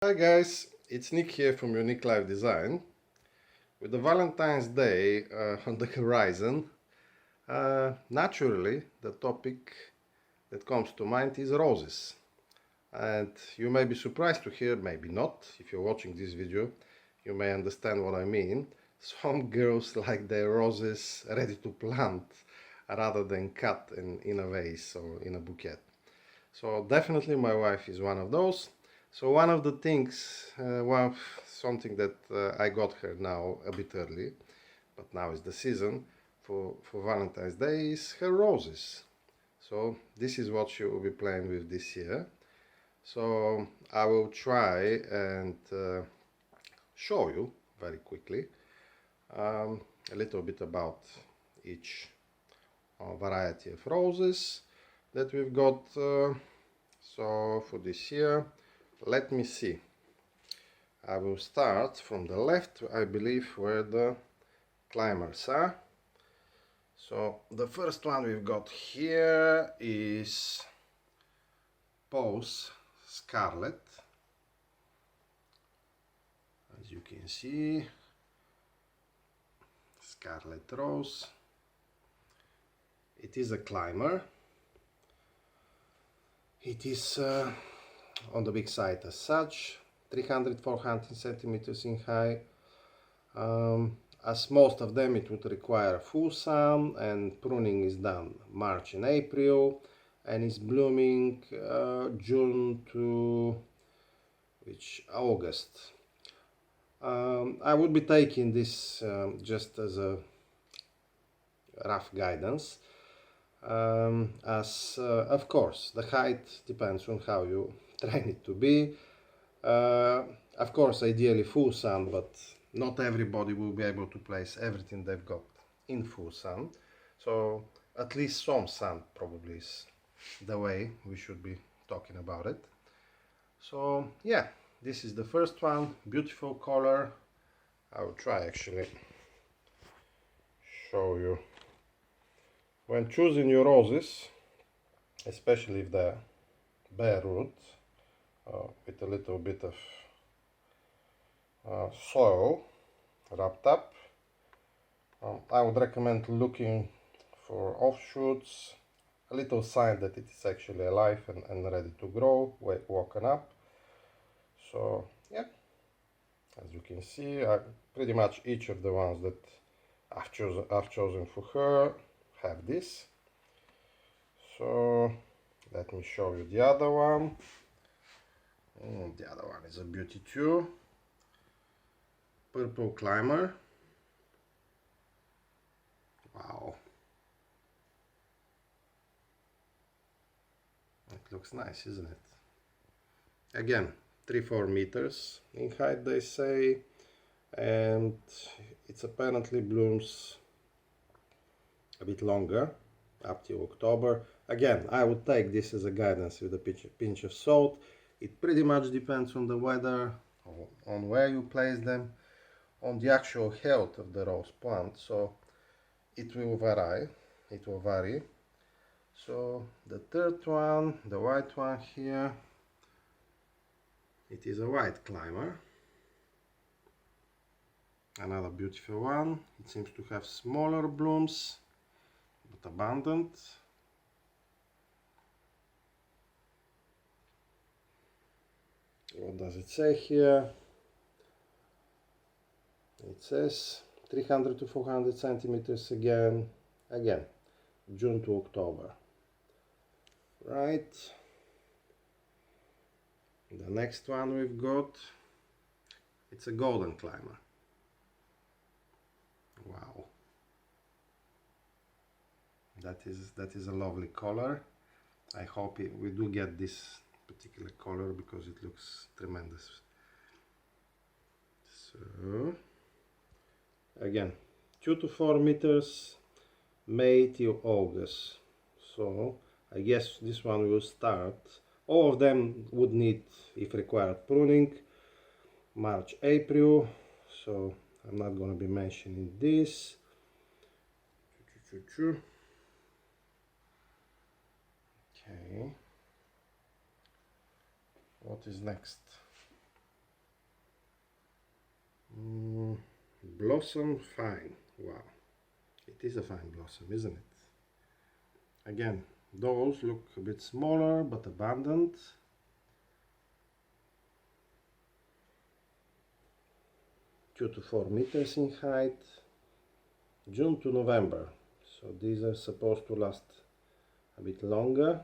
Hi guys, it's Nick here from Unique Life Design. With the Valentine's Day on the horizon, naturally the topic that comes to mind is roses. And you may be surprised to hear, maybe not, if you're watching this video, you may understand what I mean. Some girls like their roses ready to plant rather than cut in a vase or in a bouquet. So definitely my wife is one of those. So one of the things, something that I got her now a bit early, but now is the season for Valentine's Day, is her roses. So this is what she will be playing with this year. So I will try and show you very quickly a little bit about each variety of roses that we've got. So for this year, let me see. I will start from the left, I believe, where the climbers are. So the first one we've got here is Pose Scarlet. As you can see, Scarlet Rose. It is a climber. It is on the big side as such, 300-400 centimeters in height. As most of them, it would require full sun, and pruning is done March and April, and is blooming June to August. I would be taking this just as a rough guidance. Of course the height depends on how you train it to be. Of course ideally full sun, but not everybody will be able to place everything they've got in full sun, so at least some sun probably is the way we should be talking about it. So yeah, this is the first one, beautiful color. I will try actually show you. When choosing your roses, especially if they're bare root, with a little bit of soil wrapped up, I would recommend looking for offshoots, a little sign that it is actually alive and ready to grow, woken up. So yeah, as you can see, pretty much each of the ones that I've chosen for her have this. So let me show you the other one. The other one is a beauty too. Purple Climber. Wow. It looks nice, isn't it? Again, 3-4 meters in height, they say, and it apparently blooms a bit longer, up till October. Again, I would take this as a guidance with a pinch of salt. It pretty much depends on the weather, on where you place them, on the actual health of the rose plant, so it will vary. So the third one, the white one here, it is a white climber. Another beautiful one. It seems to have smaller blooms, but abundant. What does it say here? It says 300 to 400 centimeters again, June to October. Right. The next one we've got, it's a golden climber. Wow. That is a lovely color. I hope we do get this particular color because it looks tremendous. So again, 2 to 4 meters, May till August. So I guess this one will start. All of them would need, if required, pruning March, April. So I'm not going to be mentioning this. Okay. What is next? Mm, blossom fine. Wow, it is a fine blossom, isn't it? Again, those look a bit smaller but abundant. 2 to 4 meters in height. June to November, so these are supposed to last a bit longer.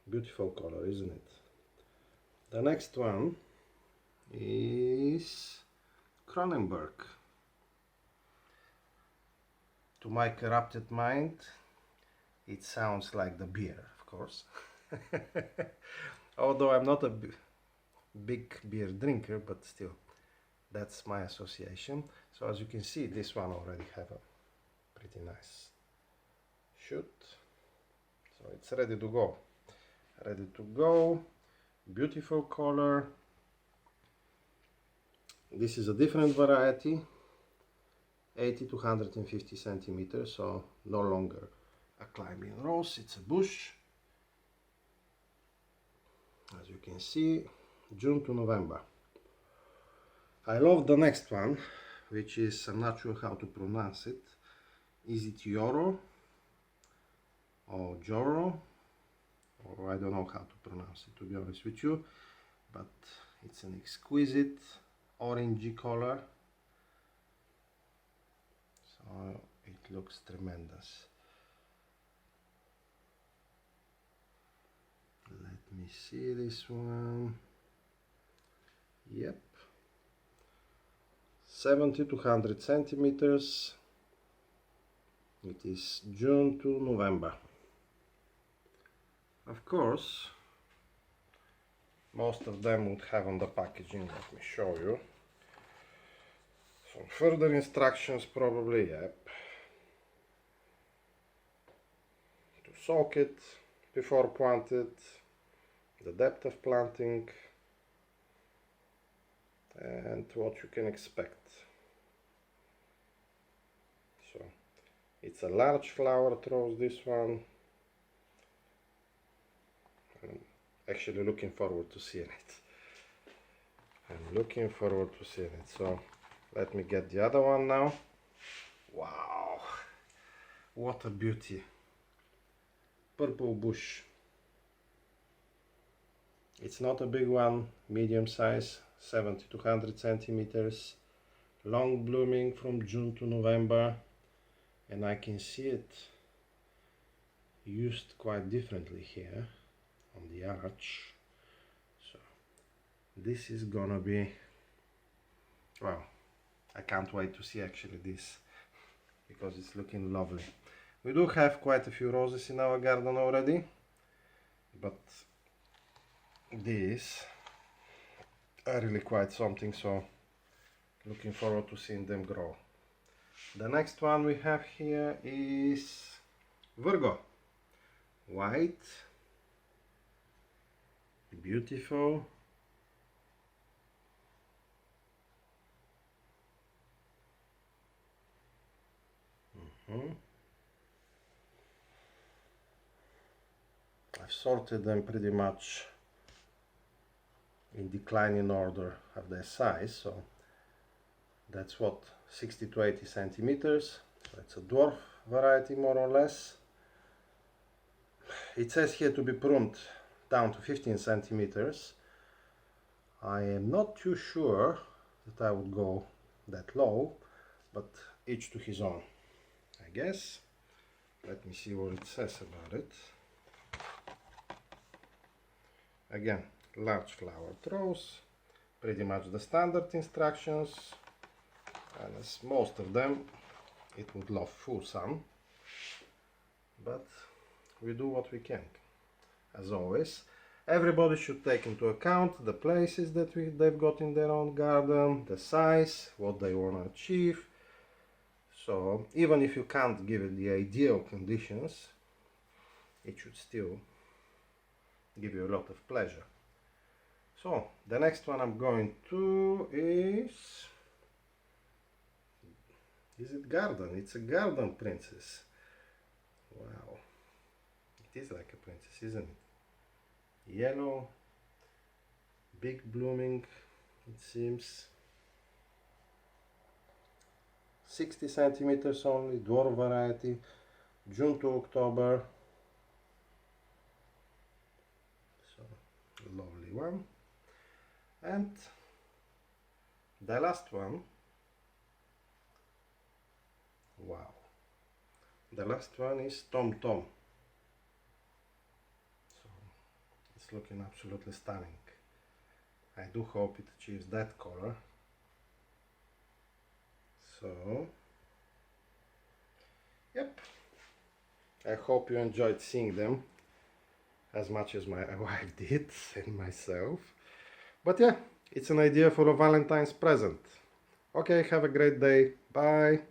Beautiful color, isn't it? The next one is Cronenberg. To my corrupted mind, it sounds like the beer, of course. Although I'm not a big beer drinker, but still, that's my association. So as you can see, this one already have a pretty nice shoot. So it's ready to go. Ready to go. Beautiful color. This is a different variety, 80 to 150 centimeters, so no longer a climbing rose, it's a bush. As you can see, June to November. I love the next one, which is, I'm not sure how to pronounce it. Is it Yoro or Joro? Or I don't know how to pronounce it, to be honest with you. But it's an exquisite orangey color. So it looks tremendous. Let me see this one. Yep. 70 to 100 centimeters. It is June to November. Of course, most of them would have on the packaging, let me show you. Some further instructions probably, yep. To soak it before planted, the depth of planting, and what you can expect. So, it's a large flower rose, this one. I'm actually looking forward to seeing it. I'm looking forward to seeing it. So, let me get the other one now. Wow, what a beauty. Purple bush. It's not a big one, medium size, 70 to 100 centimeters. Long blooming from June to November. And I can see it used quite differently here on the arch. So this is gonna be, well, I can't wait to see actually this, because it's looking lovely. We do have quite a few roses in our garden already, but these are really quite something, so looking forward to seeing them grow. The next one we have here is Virgo. White, beautiful. I've sorted them pretty much in declining order of their size, so that's what, 60 to 80 centimeters. So it's a dwarf variety more or less. It says here to be pruned down to 15 centimeters. I am not too sure that I would go that low, but each to his own, I guess. Let me see what it says about it. Again, large flowered rose, pretty much the standard instructions, and as most of them, it would love full sun, but we do what we can. As always, everybody should take into account the places that they've got in their own garden, the size, what they want to achieve. So even if you can't give it the ideal conditions, it should still give you a lot of pleasure. So the next one I'm going to is it garden? It's a garden princess. Wow, it is like a princess, isn't it? Yellow, big blooming it seems 60 centimeters only, dwarf variety, June to October. So lovely one. And the last one, wow, the last one is Tom Tom. So it's looking absolutely stunning. I do hope it achieves that color. So yep, I hope you enjoyed seeing them as much as my wife did and myself. But yeah, it's an idea for a Valentine's present. Okay, have a great day. Bye.